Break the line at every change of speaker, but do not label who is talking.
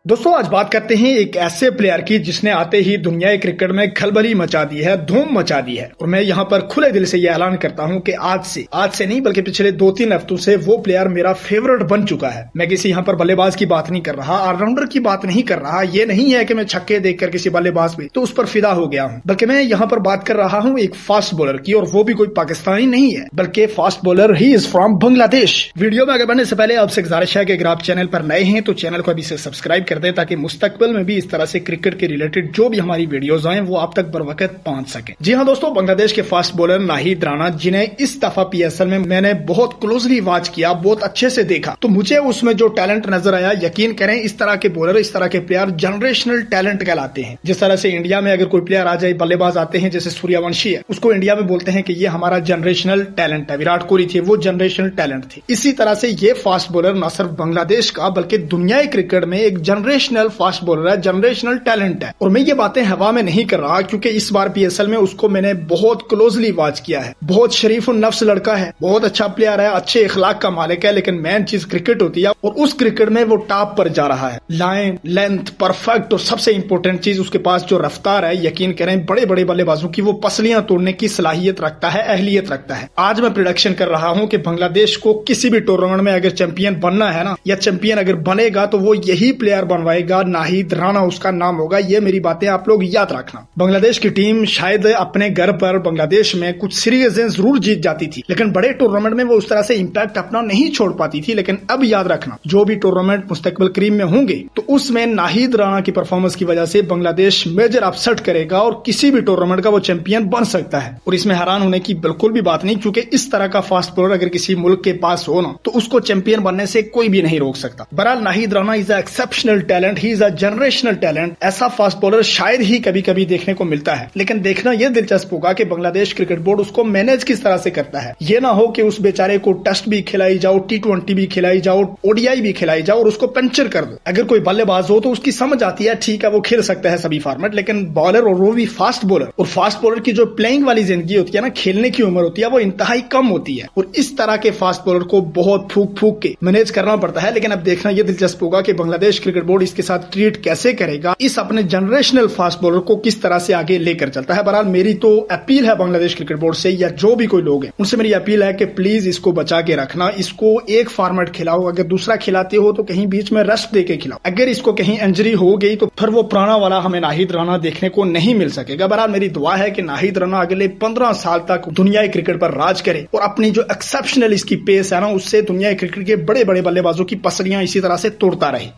दोस्तों आज बात करते हैं एक ऐसे प्लेयर की जिसने आते ही दुनिया क्रिकेट में खलबली मचा दी है, धूम मचा दी है। और मैं यहाँ पर खुले दिल से यह ऐलान करता हूँ कि आज से नहीं बल्कि पिछले 2-3 हफ्तों से वो प्लेयर मेरा फेवरेट बन चुका है। मैं किसी यहाँ पर बल्लेबाज की बात नहीं कर रहा, ऑलराउंडर की बात नहीं कर रहा। ये नहीं है कि मैं छक्के देखकर किसी बल्लेबाज पे तो उस पर फिदा हो गया हूँ, बल्कि मैं यहाँ पर बात कर रहा हूँ एक फास्ट बॉलर की, और वो भी कोई पाकिस्तानी नहीं है बल्कि fast bowler he is from Bangladesh. Video में आगे बढ़ने से पहले आपसे गुजारिश है कि अगर आप चैनल पर नए हैं तो चैनल को अभी से सब्सक्राइब कर दे, ताकि मुस्तकबिल में भी इस तरह से क्रिकेट के रिलेटेड जो भी हमारी वीडियोस आए वो आप तक बर वक्त पहुंच सके। जी हाँ दोस्तों, बांग्लादेश के फास्ट बॉलर नाहिद राणा, जिन्हें इस दफा पीएसएल में मैंने बहुत क्लोजली वॉच किया, बहुत अच्छे से देखा, तो मुझे उसमें जो टैलेंट नजर आया, यकीन करें इस तरह के बॉलर, इस तरह के प्लेयर जनरेशनल टैलेंट कहलाते हैं। जिस तरह से इंडिया में अगर कोई प्लेयर आ जाए, बल्लेबाज आते हैं जैसे सूर्यवंशी है, उसको इंडिया में बोलते हैं कि ये हमारा जनरेशनल टैलेंट है। विराट कोहली थे, वो जनरेशनल टैलेंट थे। इसी तरह से ये फास्ट बॉलर न सिर्फ बांग्लादेश का बल्कि दुनिया क्रिकेट में एक जनरेशनल फास्ट बॉलर है, जनरेशनल टैलेंट है। और मैं ये बातें हवा में नहीं कर रहा, क्योंकि इस बार पीएसएल में उसको मैंने बहुत क्लोजली वॉच किया है। बहुत शरीफ और नफ्स लड़का है, बहुत अच्छा प्लेयर है, अच्छे इखलाक का मालिक है, लेकिन मेन चीज क्रिकेट होती है और उस क्रिकेट में वो टॉप पर जा रहा है। लाइन, लेंथ, परफेक्ट, और सबसे इंपॉर्टेंट चीज उसके पास जो रफ्तार है, यकीन करें बड़े बड़े बल्लेबाजों की वो पसलियां तोड़ने की सलाहियत रखता है, अहलियत रखता है। आज मैं प्रोडिक्शन कर रहा हूं कि बांग्लादेश को किसी भी टूर्नामेंट में अगर चैंपियन बनना है ना, या चैंपियन अगर बनेगा तो वो यही प्लेयर बनवाएगा, नाहिद राणा उसका नाम होगा। ये मेरी बातें आप लोग याद रखना। बांग्लादेश की टीम शायद अपने घर पर बांग्लादेश में कुछ सीरीजें जरूर जीत जाती थी, लेकिन बड़े टूर्नामेंट में वो उस तरह से इंपैक्ट अपना नहीं छोड़ पाती थी। लेकिन अब याद रखना, जो भी टूर्नामेंट मुस्तकबिल करीब में होंगे तो उसमें नाहिद राणा की परफॉर्मेंस की वजह से बांग्लादेश मेजर अपसेट करेगा और किसी भी टूर्नामेंट का वो चैंपियन बन सकता है। और इसमें हैरान होने की बिल्कुल भी बात नहीं, क्योंकि इस तरह का फास्ट बॉलर अगर किसी मुल्क के पास हो ना, तो उसको चैंपियन बनने से कोई भी नहीं रोक सकता। बहरहाल Nahid Rana is a exceptional talent, he is a generational talent. ऐसा फास्ट बॉलर शायद ही कभी कभी देखने को मिलता है, लेकिन देखना यह दिलचस्प होगा कि बांग्लादेश क्रिकेट बोर्ड उसको मैनेज किस तरह से करता है। ये ना हो कि उस बेचारे को टेस्ट भी खिलाई जाओ, T20 भी खिलाई जाओ, ODI भी खिलाई जाओ और उसको पंचर कर दो। अगर कोई बल्लेबाज हो तो उसकी समझ आती है, ठीक है वो खेल सकता है सभी फॉर्मेट, लेकिन बॉलर और वो भी फास्ट बॉलर, और फास्ट बॉलर की जो प्लेइंग वाली जिंदगी होती है ना, खेलने की उम्र होती है, वो इंतहाई कम होती है। और इस तरह के फास्ट बॉलर को बहुत फूक फूक के मैनेज करना पड़ता है। लेकिन अब देखना यह दिलचस्प होगा कि बांग्लादेश क्रिकेट बोर्ड इसके साथ ट्रीट कैसे करेगा, इस अपने जनरेशनल फास्ट बॉलर को किस तरह से आगे लेकर चलता है। बहरहाल मेरी तो अपील है बांग्लादेश क्रिकेट बोर्ड से, या जो भी कोई लोग हैं उनसे मेरी अपील है कि प्लीज इसको बचा के रखना। इसको एक फॉर्मेट खिलाओ, अगर दूसरा खिलाते हो तो कहीं बीच में रेस्ट देके खिलाओ। अगर इसको कहीं इंजरी हो गई तो फिर वो पुराना वाला हमें नाहिद राणा देखने को नहीं मिल सकेगा। बहरहाल मेरी दुआ है कि नाहिद राणा अगले 15 साल तक दुनिया क्रिकेट पर राज करे और अपनी जो एक्सेप्शनल इसकी पेस है ना, उससे दुनिया क्रिकेट के बड़े बड़े बल्लेबाजों की पसलियां इसी तरह से तोड़ता रहे।